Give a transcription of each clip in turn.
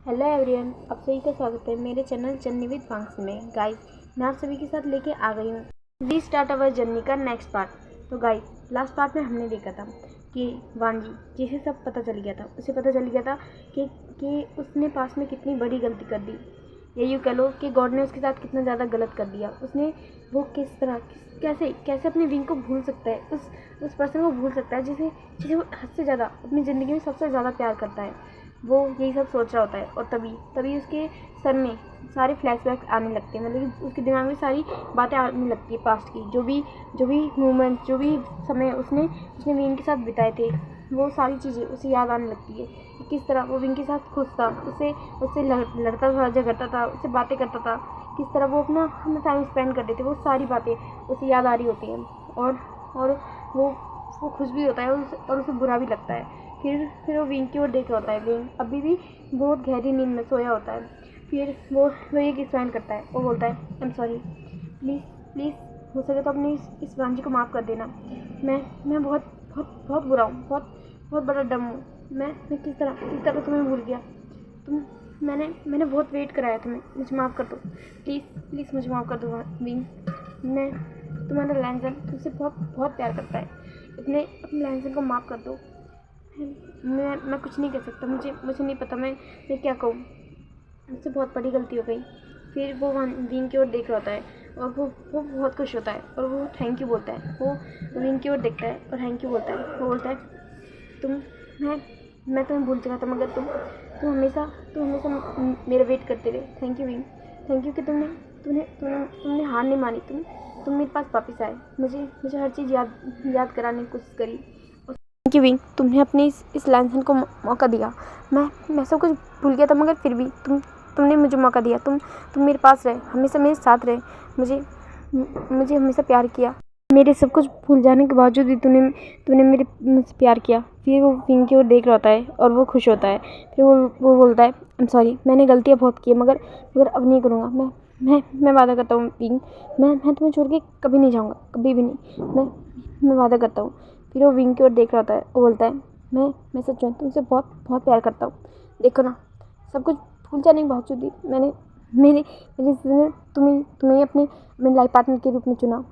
Hello everyone, आप सभी का स्वागत है मेरे चैनल जर्नी विद वांग्स में। गाइस, मैं आप सभी के साथ लेके आ गई हूँ री स्टार्ट अवर जर्नी का नेक्स्ट पार्ट। तो गाइस, लास्ट पार्ट में हमने देखा था कि वांजी जिसे सब पता चल गया था, उसे पता चल गया था कि उसने पास में कितनी बड़ी गलती कर दी, या यूँ कह लो कि गॉड ने उसके साथ कितना ज़्यादा गलत कर दिया। उसने वो किस तरह कैसे अपनी विंग को भूल सकता है, उस पर्सन को भूल सकता है जिसे वो हद से ज़्यादा अपनी ज़िंदगी में सबसे ज़्यादा प्यार करता है। वो यही सब सोच रहा होता है और तभी उसके सर में सारे फ्लैशबैक्स आने लगते हैं, मतलब कि उसके दिमाग में सारी बातें आने लगती है पास्ट की, जो भी मूवमेंट, जो भी समय उसने विंग के साथ बिताए थे, वो सारी चीज़ें उसे याद आने लगती है कि किस तरह वो विंग के साथ खुश था, उससे लड़ता था, झगड़ता था, उससे बातें करता था, किस तरह वो अपना टाइम स्पेंड करते थे। वो सारी बातें उसे याद आ रही होती हैं और वो खुश भी होता है और उसे बुरा भी लगता है। फिर वो विंग की ओर देख रहा होता है। विंग अभी भी बहुत गहरी नींद में सोया होता है। फिर वो एक स्माइल करता है। वो बोलता है, आई एम सॉरी, प्लीज़ हो सके तो अपने इस वांजी को माफ़ कर देना। मैं बहुत बुरा हूँ, बहुत बड़ा डम हूँ। मैं किस तरह तुम्हें भूल गया। मैंने बहुत वेट कराया तुम्हें, मुझे माफ़ कर दो। प्लीज़ मुझे माफ़ कर दो विंग। मैं तुम्हारा लैंसन तुमसे बहुत प्यार करता है। अपने लैंसन को माफ़ कर दो। मैं कुछ नहीं कर सकता, मुझे नहीं पता मैं क्या कहूँ। मुझसे बहुत बड़ी गलती हो गई। फिर वो विंग की ओर देख रहा होता है और वो बहुत खुश होता है और वो थैंक यू बोलता है। वो विंग की ओर देखता है और थैंक यू बोलता है। वो बोलता है, मैं तुम्हें भूल चुका था, मगर तुम हमेशा मेरा वेट करते रहे। Thank you wing, thank you कि तुमने हार नहीं मानी। तुम मेरे पास वापस आए, मुझे हर चीज़ याद कराने की कोशिश करी। थैंक यू विंग, तुमने अपने इस लैंसन को मौका दिया। मैं सब कुछ भूल गया था, मगर फिर भी तुमने मुझे मौका दिया। तुम मेरे पास रहे, हमेशा मेरे साथ रहे, मुझे हमेशा प्यार किया। मेरे सब कुछ भूल जाने के बावजूद भी तुमने मुझसे प्यार किया। फिर वो विंग की ओर देख रहा होता है और वो खुश होता है। फिर वो बोलता है, आई एम सॉरी, मैंने गलतियाँ बहुत की है, मगर अब नहीं करूँगा। मैं वादा करता हूँ विंग, मैं तुम्हें छोड़ के कभी नहीं जाऊँगा, कभी भी नहीं। मैं वादा करता हूँ। फिर वो विंग की ओर देख रहा होता है। वो बोलता है, मैं सच में तुमसे बहुत प्यार करता हूँ। देखो ना, सब कुछ भूल जाने के बावजूद भी मेरी ज़िंदगी में तुम्हें अपने लाइफ पार्टनर के रूप में चुना।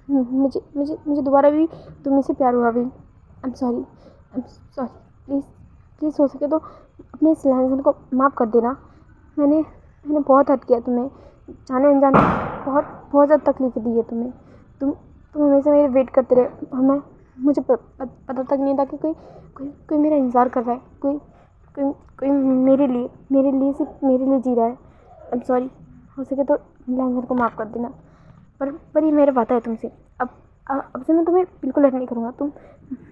मुझे दोबारा भी तुम्हें से प्यार हुआ भी। आई एम सॉरी, प्लीज़ हो सके तो अपने इस लैंसन को माफ़ कर देना। मैंने बहुत हद किया तुम्हें, जाने अनजाने बहुत ज़्यादा तकलीफ़ें दी है तुम्हें। तुम हमेशा मेरे वेट करते रहे और मुझे पता तक नहीं था कि कोई मेरा इंतज़ार कर रहा है, कोई मेरे लिए सिर्फ मेरे लिए जी रहा है। आई एम सॉरी, हो सके तो लैंसन को माफ़ कर देना। पर ये मेरा वादा है तुमसे, अब से मैं तुम्हें बिल्कुल हर्ट नहीं करूँगा।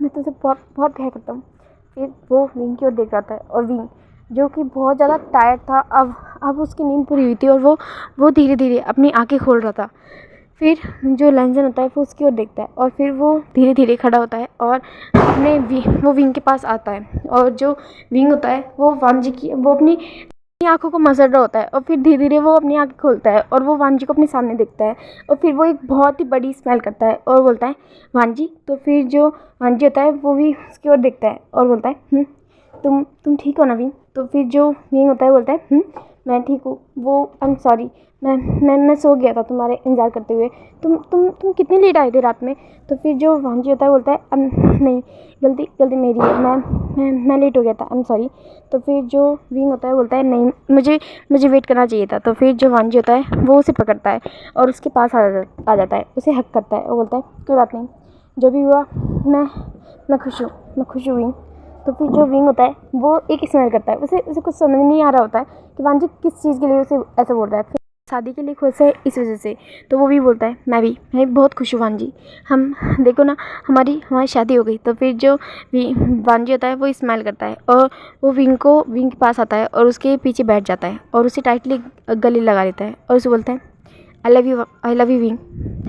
मैं तुमसे बहुत प्यार करता हूँ। फिर वो विंग की ओर देख रहा था और विंग, जो कि बहुत ज़्यादा टायर्ड था, अब उसकी नींद पूरी हुई थी और वो धीरे धीरे अपनी आंखें खोल रहा था। फिर जो लैंसन होता है वो उसकी ओर देखता है और फिर वो धीरे धीरे खड़ा होता है और वो विंग के पास आता है। और जो विंग होता है वो वांजी की वो अपनी आंखों को मसड़ रहा होता है और फिर धीरे धीरे वो अपनी आंखें खोलता है और वो वांजी को अपने सामने देखता है और फिर वो एक बहुत ही बड़ी स्माइल करता है और बोलता है, वांजी। तो फिर जो वांजी होता है वो भी उसकी ओर देखता है और बोलता है, तुम ठीक हो ना विंग। तो फिर जो विंग होता है बोलता है, मैं ठीक हूँ। वो आई एम सॉरी, मैं सो गया था तुम्हारे इंतज़ार करते हुए। तुम कितनी लेट आए थे रात में। तो फिर जो वांजी होता है बोलता है, नहीं, गलती मेरी है, मैं लेट हो गया था, आई एम सॉरी। तो फिर जो विंग होता है बोलता है, नहीं, मुझे वेट करना चाहिए था। तो फिर जो वांजी होता है वो उसे पकड़ता है और उसके पास आ जाता है, उसे हक करता है और बोलता है, कोई बात नहीं, जो भी हुआ मैं खुश हूँ विंग। तो फिर जो विंग होता है वो एक स्माइल करता है। उसे कुछ समझ नहीं आ रहा होता है कि वांजी किस चीज़ के लिए उसे ऐसा बोल रहा है। फिर शादी के लिए खुश है इस वजह से। तो वो भी बोलता है, मैं बहुत खुश हूँ वांजी, हम देखो ना, हमारी शादी हो गई। तो फिर जो वांजी होता है वो स्माइल करता है और वो विंग के पास आता है और उसके पीछे बैठ जाता है और उसे टाइटली गले लगा लेता है और उसे बोलता है, I love you wing,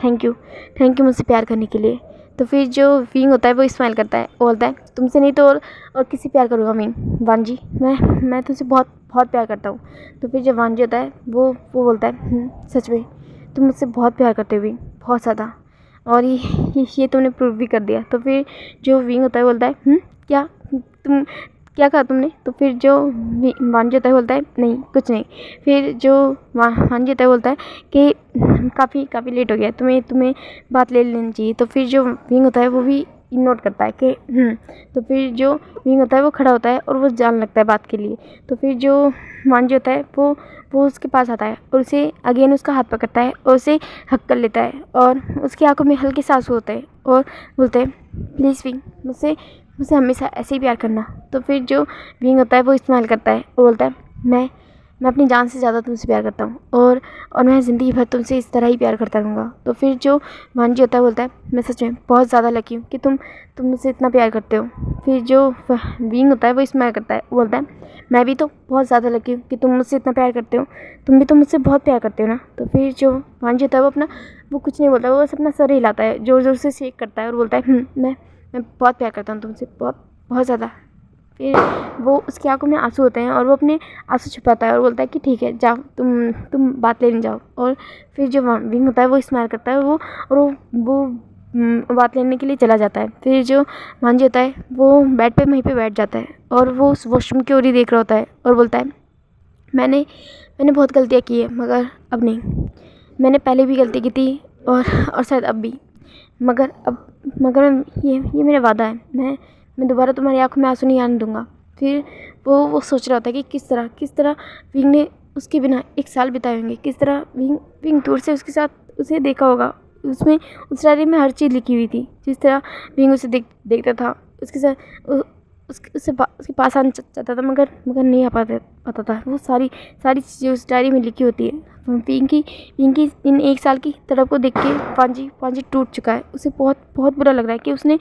thank you मुझसे प्यार करने के लिए। तो फिर जो विंग होता है वो स्माइल करता है, वो बोलता है, तुमसे नहीं तो और किसी प्यार करूँगा विंग, वांजी, मैं तुमसे बहुत प्यार करता हूँ। तो फिर जो वांजी होता है वो बोलता है, सच में तुम मुझसे बहुत प्यार करते हो विंग, बहुत ज़्यादा, और ये तुमने प्रूव भी कर दिया। तो फिर जो विंग होता है बोलता है, क्या कहा तुमने? तो फिर जो वांजी होता है बोलता है नहीं कुछ नहीं। फिर जो वांजी होता है बोलता है कि काफ़ी लेट हो गया, तुम्हें बात ले लेनी चाहिए। तो फिर जो विंग होता है वो भी नोट करता है कि तो फिर जो विंग होता है वो खड़ा होता है और वो जाने लगता है बात के लिए। तो फिर जो वांजी होता है वो उसके पास आता है और उसे अगेन उसका हाथ पकड़ता है और उसे हक कर लेता है और उसकी आंखों में हल्के से आंसू होते हैं और बोलते हैं प्लीज़ विंग मुझसे हमेशा ऐसे ही प्यार करना। तो फिर जो विंग होता है वो स्माइल करता है और बोलता है मैं अपनी जान से ज़्यादा तुमसे प्यार करता हूँ और मैं ज़िंदगी भर तुमसे इस तरह ही प्यार करता रहूँगा। तो फिर जो वांजी होता है बोलता है मैं सच में बहुत ज़्यादा लकी हूँ कि तुम मुझसे इतना प्यार करते हो। फिर जो विंग होता है वो स्माइल करता है, बोलता है मैं भी तो बहुत ज़्यादा लकी हूँ कि तुम मुझसे इतना प्यार करते हो, तुम भी तो मुझसे बहुत प्यार करते हो ना। तो फिर जो वांजी होता है वो कुछ नहीं बोलता, वो बस अपना सर हिलाता है, ज़ोर ज़ोर से शेक करता है और बोलता है मैं बहुत प्यार करता हूँ तुमसे, बहुत ज़्यादा। फिर वो उसकी आंखों में आंसू होते हैं और वो अपने आंसू छुपाता है और बोलता है कि ठीक है जाओ तुम बात लेने जाओ। और फिर जो विंग होता है वो स्माइल करता है वो बात लेने के लिए चला जाता है। फिर जो वांजी होता है वो बेड पे वहीं पे बैठ जाता है और वो उस वॉशरूम की ओर ही देख रहा होता है और बोलता है मैंने बहुत गलतियाँ की है मगर अब नहीं। मैंने पहले भी गलती की थी और शायद अब भी, मगर ये मेरा वादा है, मैं दोबारा तुम्हारी आंखों में आंसू नहीं आने दूंगा। फिर वो सोच रहा होता है कि किस तरह विंग ने उसके बिना 1 साल बिताए होंगे, किस तरह विंग दूर से उसके साथ उसे देखा होगा। उसमें उस डायरी में हर चीज़ लिखी हुई थी, जिस तरह विंग उसे देखता था, उसके साथ उसके पास आना चाहता था मगर नहीं आ पाता था। वो सारी चीज़ें उस डायरी में लिखी होती है। पिंकी इन 1 साल की तड़प को देख के पांजी टूट चुका है। उसे बहुत बुरा लग रहा है कि उसने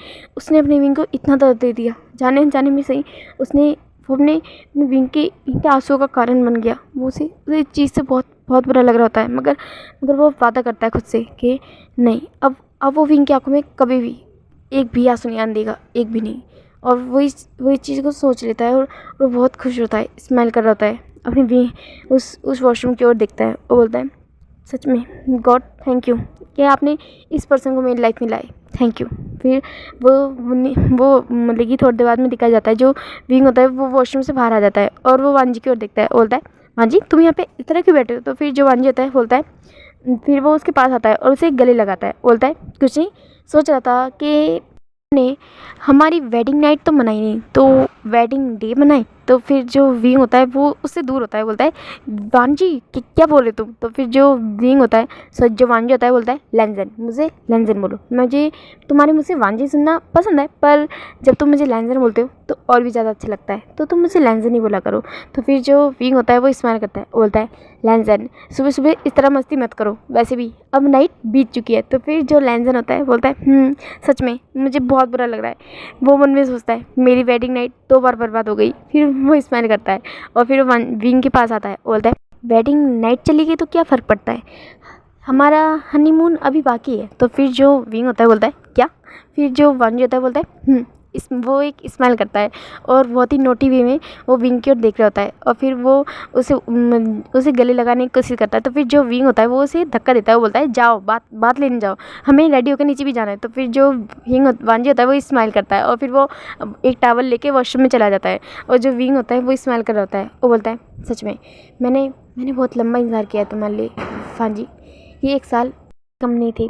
अपने विंग को इतना दर्द दे दिया, जाने अनजाने में सही। वो अपने विंग के आंसुओं का कारण बन गया। उसे इस चीज़ से बहुत बुरा लग रहा होता है मगर वो वादा करता है खुद से कि नहीं, अब वो विंग की आंखों में कभी भी एक भी आंसू नहीं आने देगा, एक भी नहीं। और वही चीज़ को सोच लेता है और वो बहुत खुश होता है, स्माइल कर रहा होता है, अपने उस वॉशरूम की ओर देखता है और बोलता है सच में गॉड थैंक यू कि आपने इस पर्सन को मेरी लाइफ में लाए, थैंक यू। फिर वो मतलब कि थोड़ी देर बाद में दिखाया जाता है, जो विंग होता है वो वॉशरूम से बाहर आ जाता है और वो वांजी की ओर देखता है, बोलता है वांजी तुम यहाँ पे इस तरह क्यों बैठे हो। तो फिर जो वांजी होता है बोलता है, फिर वो उसके पास आता है और उसे गले लगाता है, बोलता है कुछ नहीं, सोच रहा था कि ने हमारी वेडिंग नाइट तो मनाई नहीं तो वेडिंग डे मनाई। तो फिर जो विंग होता है वो उससे दूर होता है, बोलता है वांजी क्या बोल रहे तुम। तो फिर जो विंग होता है जो वांजी होता है बोलता है लैंजन, मुझे लैंजन बोलो, मुझे तुम्हारे मुझसे वांजी सुनना पसंद है पर जब तुम मुझे लैंजन बोलते हो तो और भी ज़्यादा अच्छा लगता है, तो तुम मुझे लैंजन ही बोला करो। तो फिर जो विंग होता है वो स्माइल करता है, बोलता है लैंजन सुबह सुबह इस तरह मस्ती मत करो, वैसे भी अब नाइट बीत चुकी है। तो फिर जो लैंजन होता है बोलता है सच में मुझे बहुत बुरा लग रहा है। वो मन में सोचता है मेरी वेडिंग नाइट 2 बार बर्बाद हो गई। फिर वो स्माइल करता है और फिर वो विंग के पास आता है, बोलता है वेडिंग नाइट चली गई तो क्या फ़र्क पड़ता है, हमारा हनीमून अभी बाकी है। तो फिर जो विंग होता है बोलता है क्या। फिर जो वांजी होता है बोलता है वो एक स्माइल करता है और बहुत ही नोटी वे में वो विंग की ओर देख रहा होता है और फिर वो उसे गले लगाने की कोशिश करता है। तो फिर जो विंग होता है वो उसे धक्का देता है, वो बोलता है जाओ बात लेने जाओ, हमें रेडी होकर नीचे भी जाना है। तो फिर जो वांजी होता है वो स्माइल करता है और फिर वो एक टावल लेके वॉशरूम में चला जाता है और जो विंग होता है वो स्माइल कर रहा होता है, वो बोलता है सच में मैंने बहुत लंबा इंतज़ार किया है तुम्हारे लिए वांजी, ये 1 साल कम नहीं थे।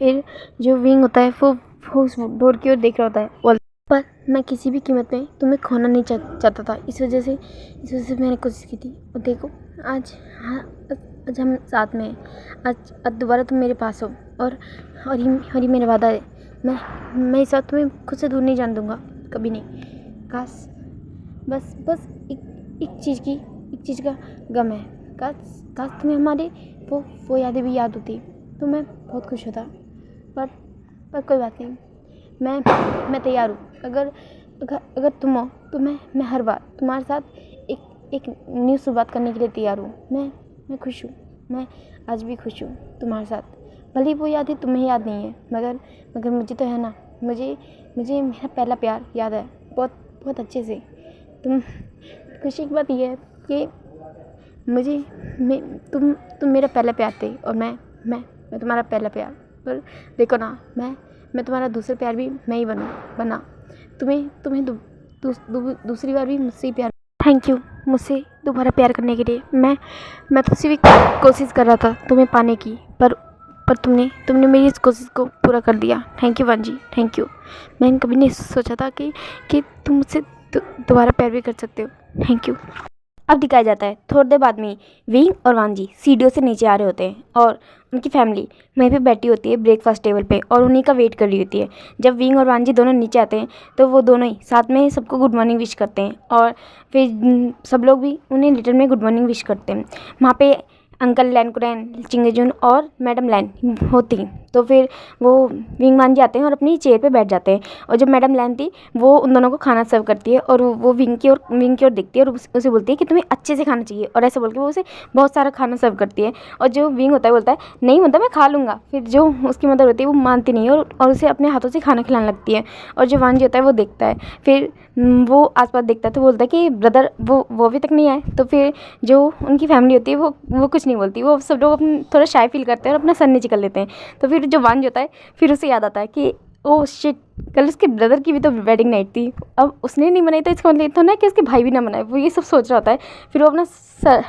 फिर जो विंग होता है वो उस डोर की ओर देख रहा होता है, पर मैं किसी भी कीमत पे तुम्हें खोना नहीं चाहता था, इस वजह से मैंने कोशिश की थी। और देखो आज हम साथ में हैं, आज दोबारा तुम मेरे पास हो और ये मेरा वादा है, मैं इस वक्त तुम्हें खुद से दूर नहीं जाने दूँगा, कभी नहीं। काश बस एक चीज़ का गम है, काश तुम्हें हमारे वो यादें भी याद होती तो मैं बहुत खुश होता। पर कोई बात नहीं, मैं तैयार हूँ। अगर तुम हो तो मैं हर बार तुम्हारे साथ एक न्यू शुरुआत करने के लिए तैयार हूँ। मैं खुश हूँ, मैं आज भी खुश हूँ तुम्हारे साथ। भले वो यादें तुम्हें याद नहीं है मगर मुझे तो है ना, मुझे मेरा पहला प्यार याद है बहुत अच्छे से। खुशी की बात यह है कि तुम मेरा पहला प्यार थे और मैं तुम्हारा पहला प्यार। पर देखो ना, मैं तुम्हारा दूसरा प्यार भी मैं ही बना। दूसरी बार भी मुझसे ही प्यार। थैंक यू मुझसे दोबारा प्यार करने के लिए। मैं तुझसे भी कोशिश कर रहा था तुम्हें पाने की, पर तुमने मेरी इस कोशिश को पूरा कर दिया। थैंक यू वांजी, थैंक यू। मैंने कभी नहीं सोचा था कि तुम मुझसे दोबारा प्यार भी कर सकते हो। Thank you. अब दिखाया जाता है थोड़ी देर बाद में विंग और वांजी सीढ़ियों से नीचे आ रहे होते हैं और उनकी फैमिली वहीं पे बैठी होती है ब्रेकफास्ट टेबल पे और उन्हीं का वेट कर रही होती है। जब विंग और वांजी दोनों नीचे आते हैं तो वो दोनों ही साथ में सबको गुड मॉर्निंग विश करते हैं और फिर सब लोग भी उन्हें रिटर्न में गुड मॉर्निंग विश करते हैं। वहाँ पे अंकल लैनकुरैन, चिंगेजुन और मैडम लैन होती। तो फिर वो विंग वांजी आते हैं और अपनी चेयर पे बैठ जाते हैं और जब मैडम लैन थी वो उन दोनों को खाना सर्व करती है और वो विंग की ओर देखती है और उसे बोलती है कि तुम्हें अच्छे से खाना चाहिए और ऐसे बोल के वो उसे बहुत सारा खाना सर्व करती है। और जो विंग होता है बोलता है नहीं होता मैं खा लूँगा। फिर जो उसकी मदर होती है वो मानती नहीं है और उसे अपने हाथों से खाना खिलाने लगती है। और जो वांजी होता है वो देखता है, फिर वो आसपास देखता है तो बोलता है कि ब्रदर वो अभी तक नहीं आए। तो फिर जो उनकी फैमिली होती है वो कुछ नहीं बोलती, वो सब लोग अपने थोड़ा शाय फील करते हैं और अपना सर नीचे कर लेते हैं। तो फिर जो वांजी होता है फिर उसे याद आता है कि ओह शिट, कल उसके ब्रदर की भी तो वेडिंग नाइट थी, अब उसने नहीं मनाई तो इसका मतलब तो ना कि उसके भाई भी ना मनाए। वो ये सब सोच रहा होता है। फिर वो अपना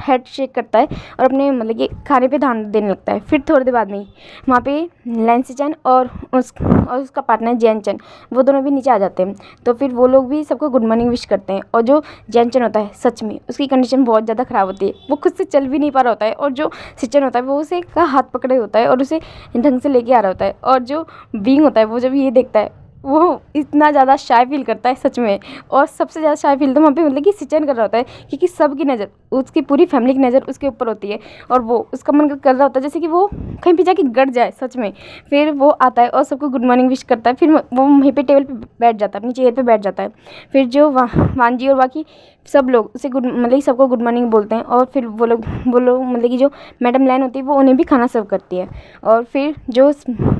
हेड शेक करता है और अपने मतलब कि खाने पे ध्यान देने लगता है। फिर थोड़ी देर बाद में वहाँ पे लैंसीचन और उसका पार्टनर जैनचन वो दोनों भी नीचे आ जाते हैं। तो फिर वो लोग भी सबको गुड मॉर्निंग विश करते हैं। और जो जैनचन होता है सच में उसकी कंडीशन बहुत ज़्यादा ख़राब होती है, वो खुद से चल भी नहीं पा रहा होता है और जो सिचन होता है वो उसे का हाथ पकड़े होता है और उसे ढंग से लेके आ रहा होता है। और जो बींग होता है वो जब ये देखता है वो इतना ज़्यादा शाय फील करता है सच में। और सबसे ज़्यादा शाय फील तो वहाँ पे मतलब कि सिचन कर रहा होता है क्योंकि सबकी नज़र, उसकी पूरी फैमिली की नज़र उसके ऊपर होती है और वो उसका मन कर रहा होता है जैसे कि वो कहीं पे जाके गड़ जाए सच में। फिर वो आता है और सबको गुड मॉर्निंग विश करता है। फिर वो वहीं पे टेबल पे बैठ जाता है, अपनी चेयर पे बैठ जाता है। फिर जो वांजी और बाकी सब लोग उसे मतलब कि सबको गुड मॉर्निंग बोलते हैं और फिर वो लोग मतलब कि जो मैडम लैन होती है वो उन्हें भी खाना सर्व करती है। और फिर जो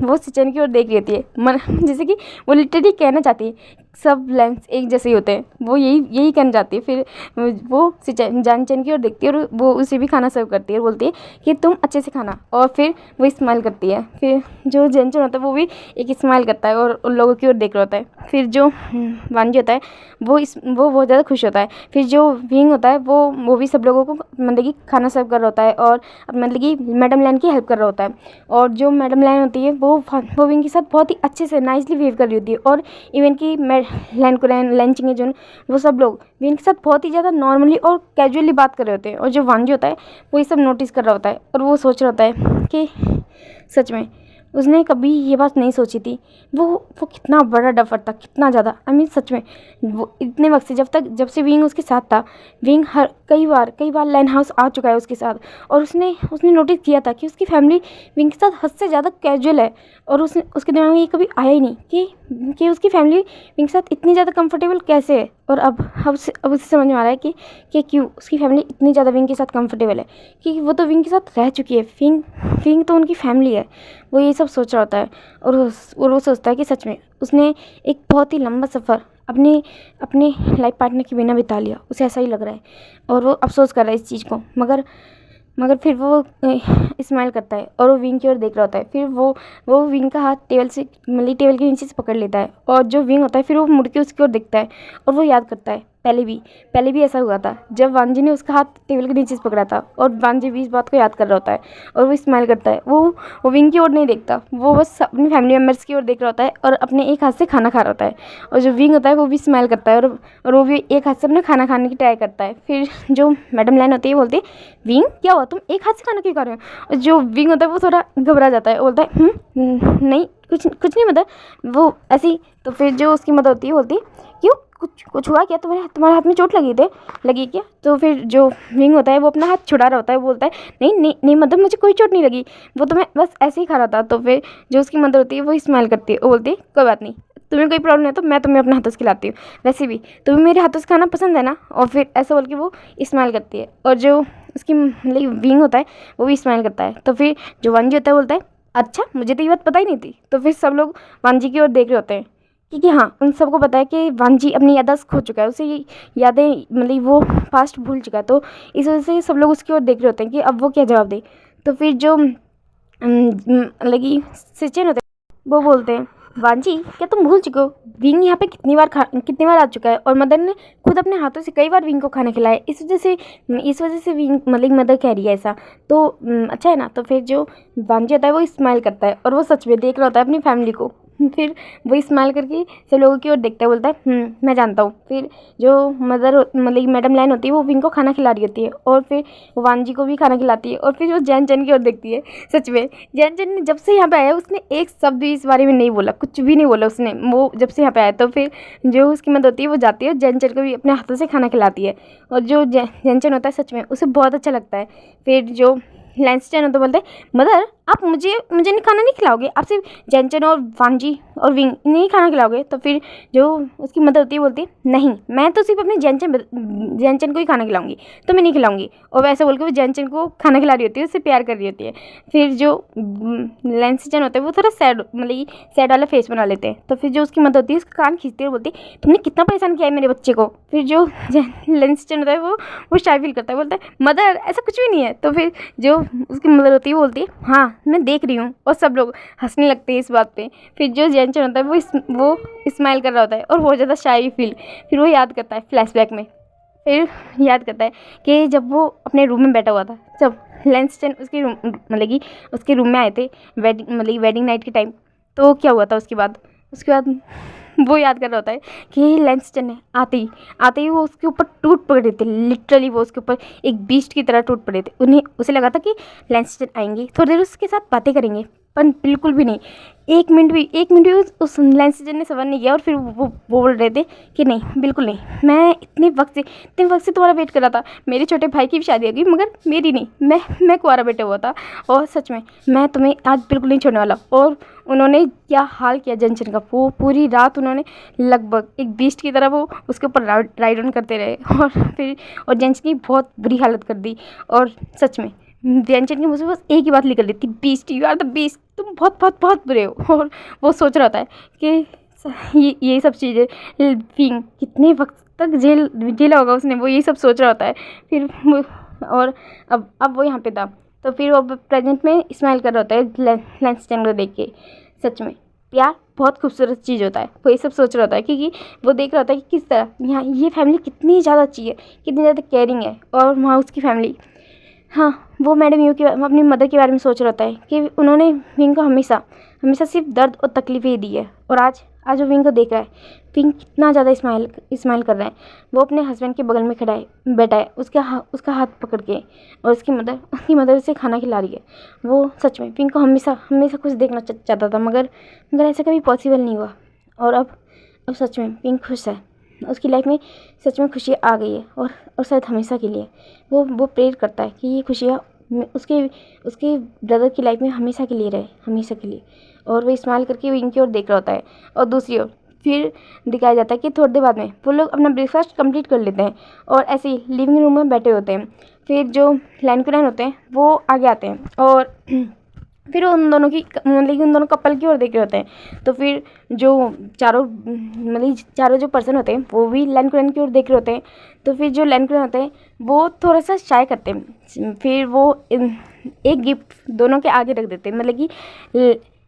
वो सिचन की ओर देख रही होती है जैसे कि वो लिटरली कहना चाहती है सब लैंस एक जैसे ही होते हैं, वो यही कहना चाहती है। फिर वो जानचन की ओर देखती है और वो उसे भी खाना सर्व करती है और बोलती है कि तुम अच्छे से खाना। और फिर वो स्माइल करती है। फिर जो जानचन होता है वो भी एक स्माइल करता है और उन लोगों की ओर देख रहा होता है। फिर जो वांजी होता है वो बहुत ज़्यादा खुश होता है। फिर जो विंग होता है वो भी सब लोगों को मतलब कि खाना सर्व कर रहा होता है और मतलब कि मैडम लैन की हेल्प कर रहा होता है। और जो मैडम लैन होती है वो विंग के साथ बहुत ही अच्छे से नाइसली बिहेव कर रही होती है। और इवन की लैनकुरैन, लैनचिंगेजुन वो सब लोग भी इनके साथ बहुत ही ज़्यादा नॉर्मली और कैजुअली बात कर रहे होते हैं। और जो वांजी होता है वो ये सब नोटिस कर रहा होता है और वो सोच रहा होता है कि सच में उसने कभी ये बात नहीं सोची थी। वो कितना बड़ा डफर था, कितना ज़्यादा। आई मीन सच में वो इतने वक्त से जब से विंग उसके साथ था, विंग कई बार लाइन हाउस आ चुका है उसके साथ और उसने नोटिस किया था कि उसकी फैमिली विंग के साथ हद से ज़्यादा कैजुअल है। और उसके दिमाग में ये कभी आया ही नहीं कि उसकी फैमिली विंग के साथ इतनी ज़्यादा कंफर्टेबल कैसे है। और अब उसे समझ में आ रहा है कि क्यों उसकी फैमिली इतनी ज़्यादा विंग के साथ कंफर्टेबल है, क्योंकि वो तो विंग के साथ रह चुकी है। विंग तो उनकी फैमिली है। वो ये सब सोच रहा होता है और वो सोचता है कि सच में उसने एक बहुत ही लंबा सफ़र अपने लाइफ पार्टनर के बिना बिता लिया, उसे ऐसा ही लग रहा है और वो अफसोस कर रहा है इस चीज़ को। मगर फिर वो स्माइल करता है और वो विंग की ओर देख रहा होता है। फिर वो विंग का हाथ टेबल के नीचे से पकड़ लेता है और जो विंग होता है फिर वो मुड़ के उसकी ओर देखता है और वो याद करता है पहले भी ऐसा हुआ था जब वांजी ने उसका हाथ टेबल के नीचे से पकड़ा था। और वांजी भी इस बात को याद कर रहा होता है और वो स्माइल करता है। वो विंग की ओर नहीं देखता, वो बस अपनी फैमिली मेम्बर्स की ओर देख रहा होता है और अपने एक हाथ से खाना खा रहा होता है। और जो विंग होता है वो भी स्माइल करता है और वो भी एक हाथ से अपना खाना खाने की ट्राई करता है। फिर जो मैडम लैन होती है बोलती है विंग क्या हुआ, तुम एक हाथ से खाना क्यों खा रहे हो। और जो विंग होता है वो थोड़ा घबरा जाता है, बोलता है नहीं कुछ नहीं मतलब वो ऐसी। तो फिर जो उसकी मदर होती है बोलती है क्यों, कुछ हुआ क्या, तुम्हारे हाथ में चोट लगी क्या। तो फिर जो विंग होता है वो अपना हाथ छुड़ा रहा होता है, बोलता है नहीं मतलब मुझे कोई चोट नहीं लगी, वो तो मैं बस ऐसे ही खा रहा था। तो फिर जो उसकी मदर होती है वो स्माइल करती है, वो बोलती है कोई बात नहीं, तुम्हें कोई प्रॉब्लम है तो मैं तुम्हें अपने हाथों से खिलाती हूँ, वैसे भी तुम्हें मेरे हाथों से खाना पसंद है ना। और फिर ऐसा बोल के वो स्माइल करती है और जो उसकी मतलब विंग होता है वो भी स्माइल करता है। तो फिर जो वांजी होता है बोलता है अच्छा मुझे तो ये बात पता ही नहीं थी। तो फिर सब लोग वांजी की ओर देख रहे होते हैं क्योंकि हाँ उन सबको पता है कि वांजी अपनी याददाश्त खो चुका है, उसे ये यादें मतलब वो पास्ट भूल चुका है। तो इस वजह से सब लोग उसकी ओर देख रहे होते हैं कि अब वो क्या जवाब दे। तो फिर जो मतलब कि सिचन होते हैं वो बोलते हैं वांजी, क्या तुम भूल चुके हो विंग यहाँ पे कितनी बार आ चुका है और मदर ने खुद अपने हाथों से कई बार विंग को खाना खिलाया। इस वजह से विंग मतलब मदर कह रही है ऐसा तो अच्छा है ना। तो फिर जो वांजी होता है वो स्माइल करता है और वो सच में देख रहा होता है अपनी फैमिली को। फिर वो स्माइल करके सब लोगों की ओर देखता है, बोलता है मैं जानता हूँ। फिर जो मदर मतलब मैडम लैन होती है वो विंग को खाना खिला रही होती है और फिर वांजी को भी खाना खिलाती है और फिर वो जैन चैन की ओर देखती है। सच में जैन चैन ने जब से यहाँ पे आया उसने एक शब्द भी इस बारे में नहीं बोला, कुछ भी नहीं बोला उसने, वो जब से यहाँ पे आया। तो फिर जो उसकी मदद होती है वो जाती है और जैन चैन को भी अपने हाथों से खाना खिलाती है और जो जैन चैन होता है सच में उसे बहुत अच्छा लगता है। फिर जो लैंसस्टन हो तो बोलते हैं मदर आप मुझे नहीं खाना नहीं खिलाओगे, आप सिर्फ जैनचन और वांजी और विंग नहीं खाना खिलाओगे। तो फिर जो उसकी मदर होती है बोलती है नहीं, मैं तो सिर्फ अपने जैनचन को ही खाना खिलाऊंगी, तो मैं नहीं खिलाऊंगी। और वैसे बोल के वो जैनचन को खाना खिला रही होती है, उससे प्यार कर रही होती है। फिर जो लैंसस्टन होता है वो थोड़ा सैड मतलब सैड वाला फेस बना लेते हैं। तो फिर जो उसकी मदर होती है उसका कान खींचती है और बोलती है तुमने कितना परेशान किया है मेरे बच्चे को। फिर जो लैंसस्टन होता है वो शाय फील करता है, बोलता है मदर ऐसा कुछ भी नहीं है। तो फिर जो उसकी मदर होती है वो बोलती है हाँ मैं देख रही हूँ, और सब लोग हंसने लगते हैं इस बात पे। फिर जो जैनचन होता है वो स्माइल कर रहा होता है और बहुत ज़्यादा शाय फील। फिर वो याद करता है फ्लैशबैक में, फिर याद करता है कि जब वो अपने रूम में बैठा हुआ था, जब लैंसस्टन उसके रूम मतलब कि उसके रूम में आए थे वेडिंग नाइट के टाइम, तो क्या हुआ था उसके बाद वो याद कर रहा होता है कि लैंसस्टन ने आते ही वो उसके ऊपर टूट पड़े थे। लिटरली वो उसके ऊपर एक बीस्ट की तरह टूट पड़े थे। उसे लगा था कि लैंसस्टन आएंगे थोड़ी देर उसके साथ बातें करेंगे, पर बिल्कुल भी नहीं, एक मिनट भी उस लैंसस्टन ने सबर नहीं किया। और फिर वो बोल रहे थे कि नहीं बिल्कुल नहीं, मैं इतने वक्त से तुम्हारा वेट कर रहा था। मेरे छोटे भाई की भी शादी होगी मगर मेरी नहीं, मैं कुंवारा बैठा हुआ था और सच में मैं तुम्हें आज बिल्कुल नहीं छोड़ने वाला। और उन्होंने क्या हाल किया जंक्शन का, वो पूरी रात उन्होंने लगभग एक बीस्ट की तरह वो उसके ऊपर राइड ऑन करते रहे और जंक्शन की बहुत बुरी हालत कर दी। और सच में जंक्शन की मुझे बस एक ही बात निकल रही थी, beast, you are the beast, तुम बहुत बहुत बहुत बुरे हो। और वो सोच रहा होता है कि ये सब चीज़ें विंग कितने वक्त तक जेला होगा उसने, वो ये सब सोच रहा होता है। फिर और अब वो यहाँ पे था, तो फिर वो प्रेजेंट में स्माइल कर रहा होता है लैंसस्टन को देख के। सच में प्यार बहुत खूबसूरत चीज़ होता है, वो ये सब सोच रहा होता है क्योंकि वो देख रहा होता है कि किस तरह यहाँ ये फैमिली कितनी ज़्यादा अच्छी है, कितनी ज़्यादा केयरिंग है। और वहाँ उसकी फैमिली, हाँ वो मैडम यू की अपनी मदर के बारे में सोच रहा होता है कि उन्होंने विंग को हमेशा सिर्फ दर्द और तकलीफ़ें ही दी है। और आज वो विंग को देख रहा है, विंग कितना ज़्यादा स्माइल कर रहा है। वो अपने हस्बैंड के बगल में बैठा है उसका हाथ पकड़ के, और उसकी मदर उसे खाना खिला रही है। वो सच में विंग को हमेशा कुछ देखना चाहता था, मगर ऐसा कभी पॉसिबल नहीं हुआ। और अब सच में विंग खुश है, उसकी लाइफ में सच में खुशी आ गई है और शायद हमेशा के लिए। वो प्रेयर करता है कि ये खुशियाँ उसके ब्रदर की लाइफ में हमेशा के लिए रहे, हमेशा के लिए। और वो स्माइल करके विंग की ओर देख रहा होता है। और दूसरी ओर फिर दिखाया जाता है कि थोड़ी देर बाद में वो लोग अपना ब्रेकफास्ट कंप्लीट कर लेते हैं और ऐसे ही लिविंग रूम में बैठे होते हैं। फिर जो लैंकुरैन होते हैं वो आगे आते हैं और फिर उन दोनों कपल की ओर देख रहे होते हैं। तो फिर जो चारों जो पर्सन होते हैं वो भी लैंकुरैन की ओर देख रहे होते हैं। तो फिर जो लैंकुरैन होते हैं वो थोड़ा सा शाय करते हैं, फिर वो एक गिफ्ट दोनों के आगे रख देते हैं, मतलब कि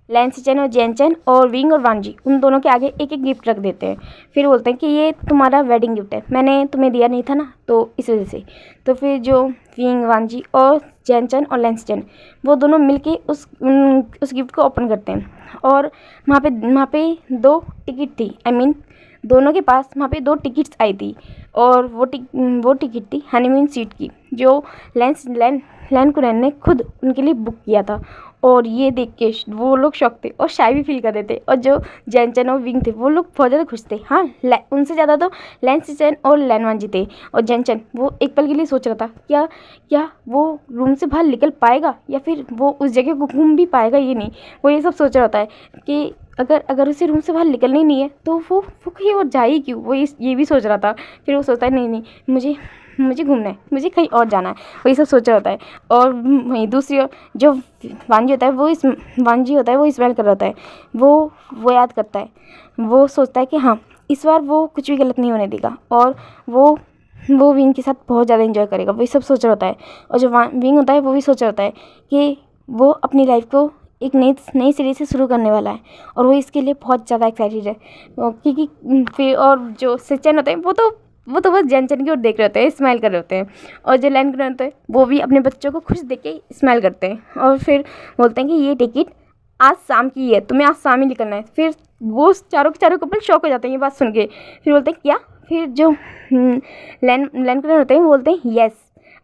लैंसस्टन और जैनचन और विंग और वांजी उन दोनों के आगे एक गिफ्ट रख देते हैं। फिर बोलते हैं कि ये तुम्हारा वेडिंग गिफ्ट है, मैंने तुम्हें दिया नहीं था ना, तो इस वजह से। तो फिर जो विंग, वांजी और जैनचन और लैंसस्टन वो दोनों मिलके उस गिफ्ट को ओपन करते हैं। और वहाँ पे 2 टिकट थी, दोनों के पास वहाँ पे 2 टिकट्स आई थी। और वो टिकट थी हनीमून सीट की, जो लैंकुरैन ने खुद उनके लिए बुक किया था। और ये देख के वो लोग शॉक थे और शाय भी फील कर रहे थे। और जो जैनचन और विंग थे वो लोग बहुत ज़्यादा खुश थे। हाँ, उनसे ज़्यादा तो लैंसस्टन और लैनवांजी थे। और जैनचन वो एक पल के लिए सोच रहा था क्या वो रूम से बाहर निकल पाएगा या फिर वो उस जगह को घूम भी पाएगा, ये नहीं, वो ये सब सोच रहा होता है कि अगर उसे रूम से बाहर निकलना ही नहीं है तो वो कहीं और जाए क्यों, वो ये भी सोच रहा था। फिर वो सोचता है नहीं मुझे घूमना है, मुझे कहीं और जाना है, वही सब सोच रहा होता है। और वहीं दूसरी ओर जो वांजी होता है वो स्माइल कर रहा होता है। वो याद करता है, वो सोचता है कि हाँ इस बार वो कुछ भी गलत नहीं होने देगा और वो विंग के साथ बहुत ज़्यादा एंजॉय करेगा, वही सब सोच रहा होता है। और जो विंग होता है वो भी सोच रहा होता है कि वो अपनी लाइफ को एक नई नई सीरीज से शुरू करने वाला है और वो इसके लिए बहुत ज़्यादा एक्साइटेड है, क्योंकि फिर और जो सचिन होते हैं वो तो बस जैनचन की ओर देख रहे होते हैं, स्माइल कर रहे होते हैं। और जो लैन कर होते हैं वो भी अपने बच्चों को खुश देख के स्माइल करते हैं और फिर बोलते हैं कि ये टिकट आज शाम की है, तुम्हें आज शाम ही निकलना है। फिर वो चारों के चारों कपल शॉक हो जाते हैं ये बात सुन के। फिर बोलते हैं क्या? फिर जो लैन कर होते हैं वो बोलते हैं यस,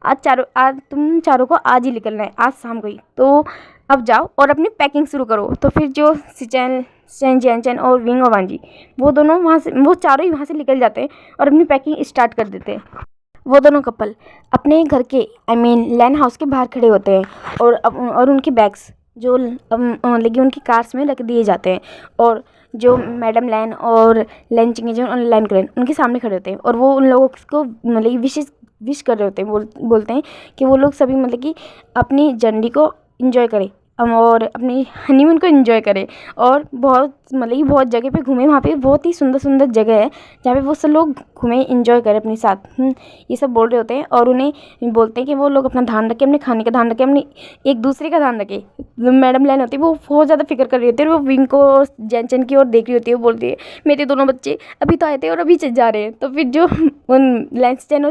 आज तुम चारों को आज ही निकलना है, आज शाम को ही, तो अब जाओ और अपनी पैकिंग शुरू करो। तो फिर जो जैनचन और विंग और वांजी वो दोनों वहाँ से, वो चारों ही वहाँ से निकल जाते हैं और अपनी पैकिंग स्टार्ट कर देते हैं। वो दोनों कपल अपने घर के लैन हाउस के बाहर खड़े होते हैं और उनके बैग्स जो मतलब कि उनकी कार्स में रख दिए जाते हैं और जो मैडम लैन और लैन चिंगेजन और लैन क्रेन उनके सामने खड़े होते हैं और वो उन लोगों को मतलब कि विश कर रहे होते हैं। बोलते हैं कि वो लोग सभी मतलब कि अपनी जर्नी को इंजॉय करें और अपनी हनीमून को एंजॉय करें और बहुत मतलब कि बहुत जगह पे घूमें। वहाँ पे बहुत ही सुंदर सुंदर जगह है जहाँ पे वो सब लोग घूमें, एंजॉय करें अपने साथ। ये सब बोल रहे होते हैं और उन्हें बोलते हैं कि वो लोग अपना ध्यान रखें, अपने खाने का ध्यान रखें, अपने एक दूसरे का ध्यान रखें। मैडम लैन होती है वो बहुत ज़्यादा फिक्र कर रही होती है और वो विंग को और जैनचन की ओर देख रही होती है। वो बोलती है मेरे दोनों बच्चे अभी तो आए थे और अभी चले जा रहे हैं। तो फिर जो लैंसचैन